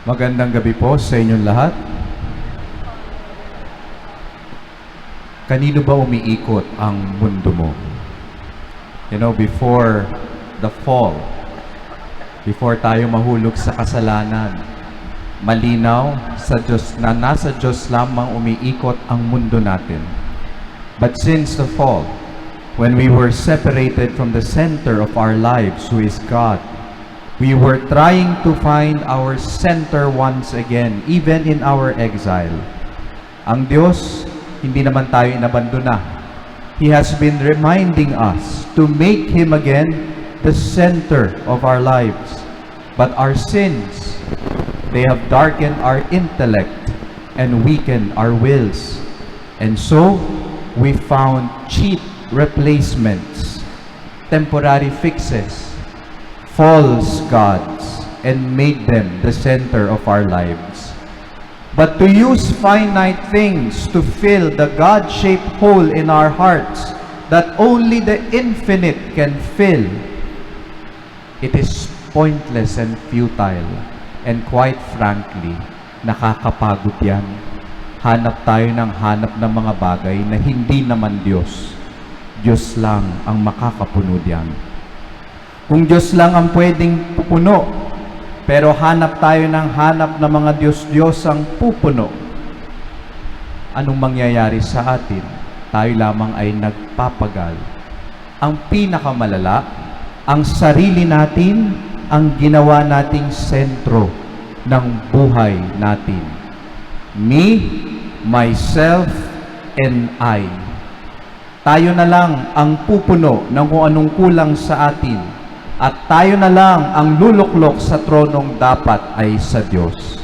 Magandang gabi po sa inyong lahat. Kanino ba umiikot ang mundo mo? You know, before the fall, before tayo mahulog sa kasalanan, malinaw sa Diyos na nasa Diyos lamang umiikot ang mundo natin. But since the fall, when we were separated from the center of our lives, who is God, we were trying to find our center once again, even in our exile. Ang Diyos, hindi naman tayo inabandona. He has been reminding us to make Him again the center of our lives. But our sins, they have darkened our intellect and weakened our wills. And so, we found cheap replacements, temporary fixes, false gods, and made them the center of our lives. But to use finite things to fill the God-shaped hole in our hearts that only the infinite can fill, it is pointless and futile. And quite frankly, nakakapagod yan. Hanap tayo ng hanap ng mga bagay na hindi naman Diyos. Diyos lang ang makakapuno diyan. Kung Diyos lang ang pwedeng pupuno, pero hanap tayo ng hanap na mga Diyos-Diyos ang pupuno, anong mangyayari sa atin? Tayo lamang ay nagpapagal. Ang pinakamalala, ang sarili natin ang ginawa nating sentro ng buhay natin. Me, myself, and I. Tayo na lang ang pupuno ng kung anong kulang sa atin. At tayo na lang ang luluklok sa tronong dapat ay sa Diyos.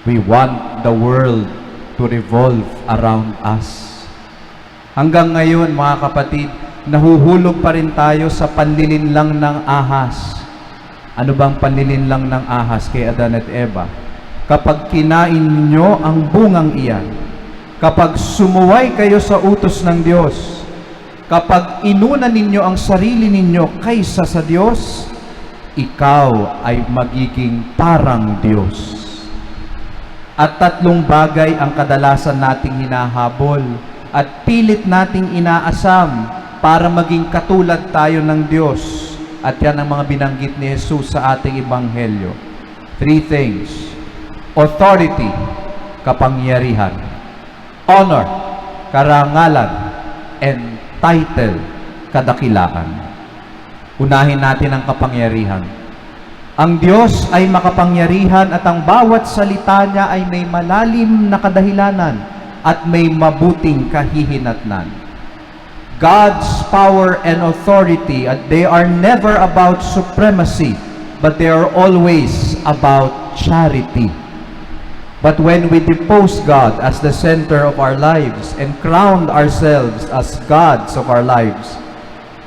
We want the world to revolve around us. Hanggang ngayon, mga kapatid, nahuhulog pa rin tayo sa panlilinlang ng ahas. Ano bang panlilinlang ng ahas kay Adan at Eva? Kapag kinain ninyo ang bungang iyan, kapag sumuway kayo sa utos ng Diyos, kapag inuna ninyo ang sarili ninyo kaysa sa Diyos, ikaw ay magiging parang Diyos. At tatlong bagay ang kadalasan nating hinahabol at pilit nating inaasam para maging katulad tayo ng Diyos. At yan ang mga binanggit ni Jesus sa ating ebanghelyo. 3 things. Authority, kapangyarihan. Honor, karangalan. And title, kadakilaan. Unahin natin ang kapangyarihan. Ang Diyos ay makapangyarihan at ang bawat salita niya ay may malalim na kadahilanan at may mabuting kahihinatnan. God's power and authority, they are never about supremacy, but they are always about charity. But when we depose God as the center of our lives and crowned ourselves as gods of our lives,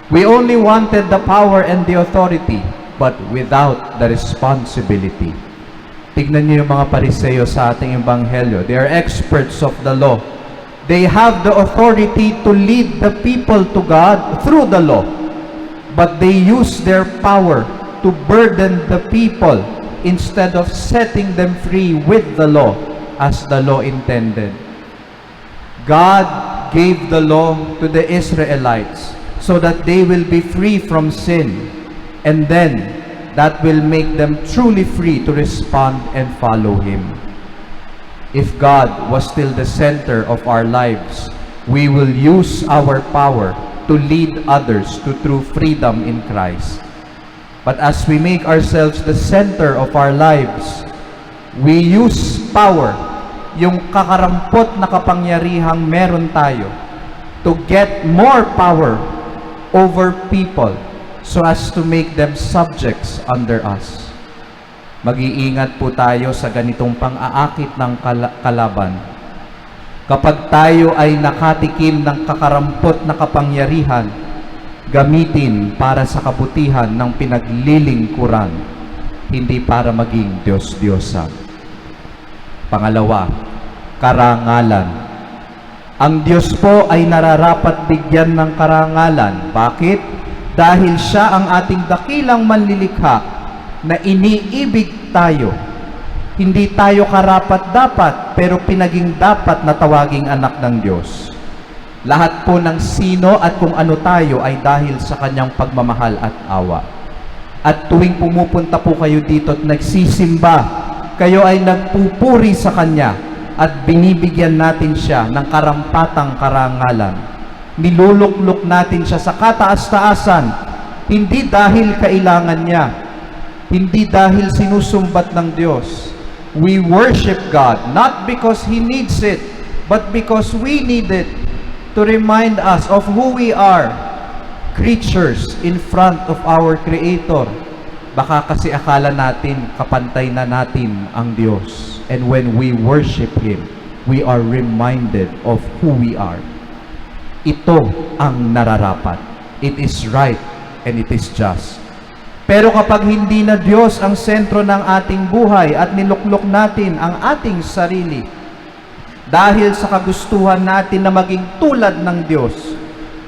we only wanted the power and the authority, but without the responsibility. Tignan niyo yung mga Pariseo sa ating ebanghelyo. They are experts of the law. They have the authority to lead the people to God through the law, but they use their power to burden the people instead of setting them free with the law as the law intended. God gave the law to the Israelites so that they will be free from sin, and then that will make them truly free to respond and follow Him. If God was still the center of our lives, we will use our power to lead others to true freedom in Christ. But as we make ourselves the center of our lives, we use power, yung kakarampot na kapangyarihang meron tayo, to get more power over people so as to make them subjects under us. Mag-iingat po tayo sa ganitong pang-aakit ng kalaban. Kapag tayo ay nakatikim ng kakarampot na kapangyarihan, gamitin para sa kabutihan ng pinaglilingkuran, hindi para maging Diyos-Diyosan. Pangalawa, karangalan. Ang Diyos po ay nararapat bigyan ng karangalan. Bakit? Dahil Siya ang ating dakilang manlilikha na iniibig tayo Hindi tayo karapat-dapat, pero pinaging dapat na tawaging anak ng Diyos. Lahat po ng sino at kung ano tayo ay dahil sa kanyang pagmamahal at awa. At tuwing pumupunta po kayo dito at nagsisimba, kayo ay nagpupuri sa kanya at binibigyan natin siya ng karampatang karangalan. Niluluklok natin siya sa kataas-taasan, hindi dahil kailangan niya, hindi dahil sinusumbat ng Diyos. We worship God not because He needs it, but because we need it to remind us of who we are, creatures in front of our Creator. Baka kasi akala natin kapantay na natin ang Diyos. And when we worship Him, we are reminded of who we are. Ito ang nararapat. It is right and it is just. Pero kapag hindi na Diyos ang sentro ng ating buhay at niluklok natin ang ating sarili, dahil sa kagustuhan natin na maging tulad ng Diyos,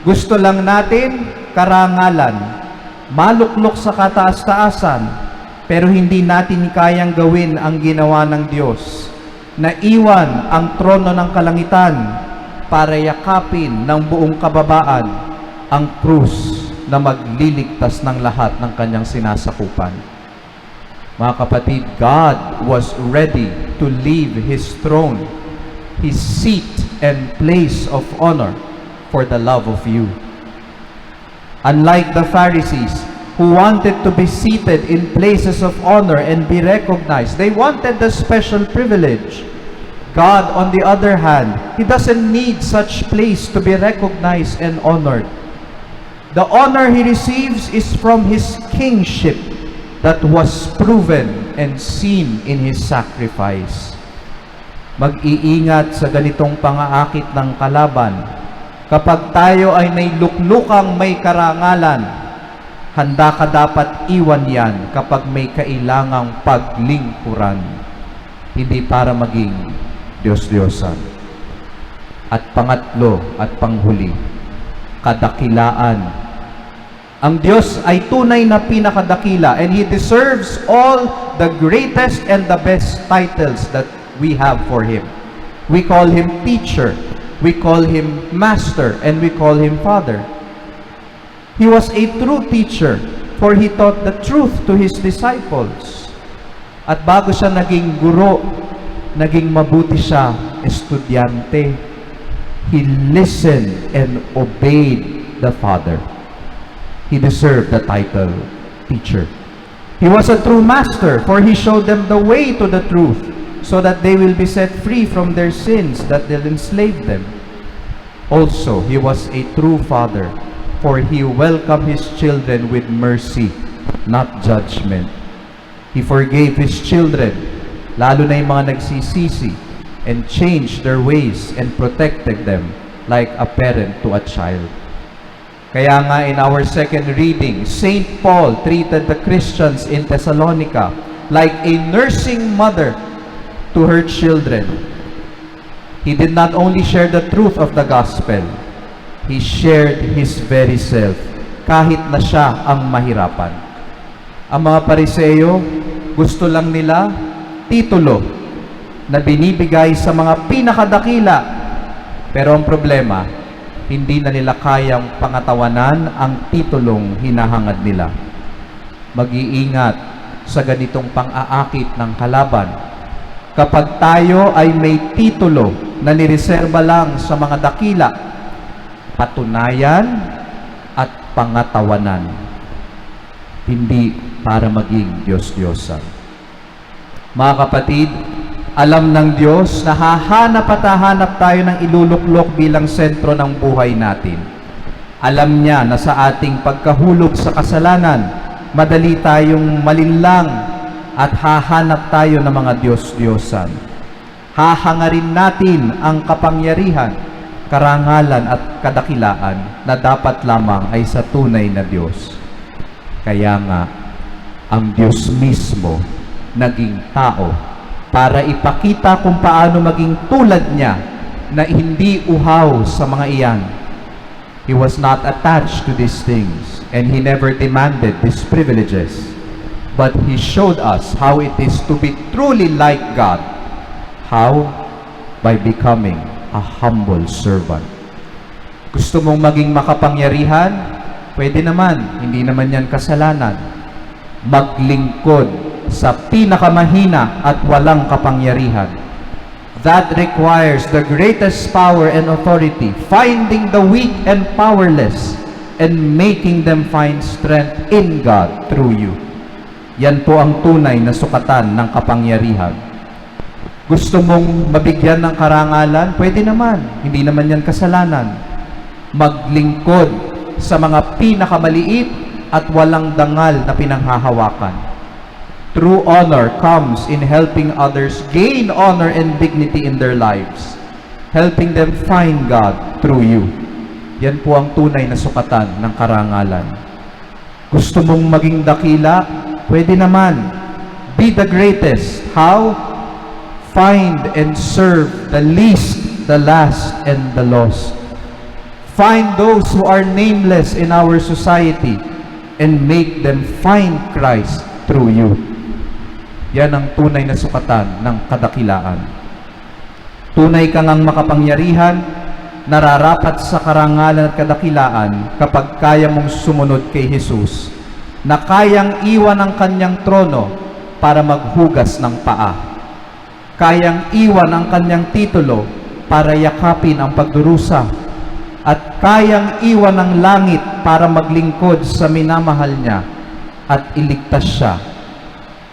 gusto lang natin karangalan, maluklok sa kataas-taasan, pero hindi natin kayang gawin ang ginawa ng Diyos, na iwan ang trono ng kalangitan para yakapin ng buong kababaan ang krus na magliligtas ng lahat ng kanyang sinasakupan. Mga kapatid, God was ready to leave His throne, His seat and place of honor for the love of you. Unlike the Pharisees, who wanted to be seated in places of honor and be recognized, they wanted the special privilege. God, on the other hand, He doesn't need such place to be recognized and honored. The honor He receives is from His kingship that was proven and seen in His sacrifice. Mag-iingat sa ganitong pangaakit ng kalaban. Kapag tayo ay may luklukang may karangalan, handa ka dapat iwan yan kapag may kailangang paglingkuran, hindi para maging Diyos-Diyosan. At pangatlo at panghuli, kadakilaan. Ang Diyos ay tunay na pinakadakila, and He deserves all the greatest and the best titles that we have for Him. We call Him teacher, we call Him master, and we call Him father. He was a true teacher, for He taught the truth to His disciples. At bago siya naging guro, naging mabuti siya estudyante. He listened and obeyed the Father. He deserved the title teacher. He was a true master, for He showed them the way to the truth, so that they will be set free from their sins that will enslave them. Also, He was a true father, for He welcomed His children with mercy, not judgment. He forgave His children, lalo na yung mga nagsisisi, and changed their ways and protected them like a parent to a child. Kaya nga in our second reading, St. Paul treated the Christians in Thessalonica like a nursing mother to her children. He did not only share the truth of the gospel, He shared His very self, kahit na siya ang mahirapan. Ang mga Pariseo, gusto lang nila titulo na binibigay sa mga pinakadakila. Pero ang problema, hindi na nila kayang pangatawanan ang titulong hinahangad nila. Mag-iingat sa ganitong pang-aakit ng kalaban. Kapag tayo ay may titulo na nireserba lang sa mga dakila, patunayan at pangatawanan, hindi para maging Diyos-Diyosan. Mga kapatid, alam ng Diyos na hahanap at hahanap tayo ng iluluklok bilang sentro ng buhay natin. Alam niya na sa ating pagkahulog sa kasalanan, madali tayong malinlang at hahanap tayo ng mga Diyos-Diyosan. Hahangarin natin ang kapangyarihan, karangalan at kadakilaan na dapat lamang ay sa tunay na Diyos. Kaya nga, ang Diyos mismo naging tao para ipakita kung paano maging tulad niya na hindi uhaw sa mga iyan. He was not attached to these things, and He never demanded these privileges. but He showed us how it is to be truly like God. How? By becoming a humble servant. Gusto mong maging makapangyarihan? Pwede naman, hindi naman yan kasalanan. Maglingkod sa pinakamahina at walang kapangyarihan. That requires the greatest power and authority, finding the weak and powerless, and making them find strength in God through you. Yan po ang tunay na sukatan ng kapangyarihan. Gusto mong mabigyan ng karangalan? Pwede naman. Hindi naman yan kasalanan. Maglingkod sa mga pinakamaliit at walang dangal na pinanghahawakan. True honor comes in helping others gain honor and dignity in their lives, helping them find God through you. Yan po ang tunay na sukatan ng karangalan. Gusto mong maging dakila? Pwede naman. Be the greatest. How? Find and serve the least, the last, and the lost. Find those who are nameless in our society and make them find Christ through you. Yan ang tunay na sukatan ng kadakilaan. Tunay kang ang makapangyarihan, nararapat sa karangalan at kadakilaan kapag kaya mong sumunod kay Jesus, na kayang iwan ang kanyang trono para maghugas ng paa. Kayang iwan ang kanyang titulo para yakapin ang pagdurusa. At kayang iwan ang langit para maglingkod sa minamahal niya at iligtas siya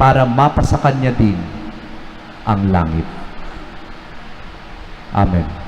para mapasa kanya din ang langit. Amen.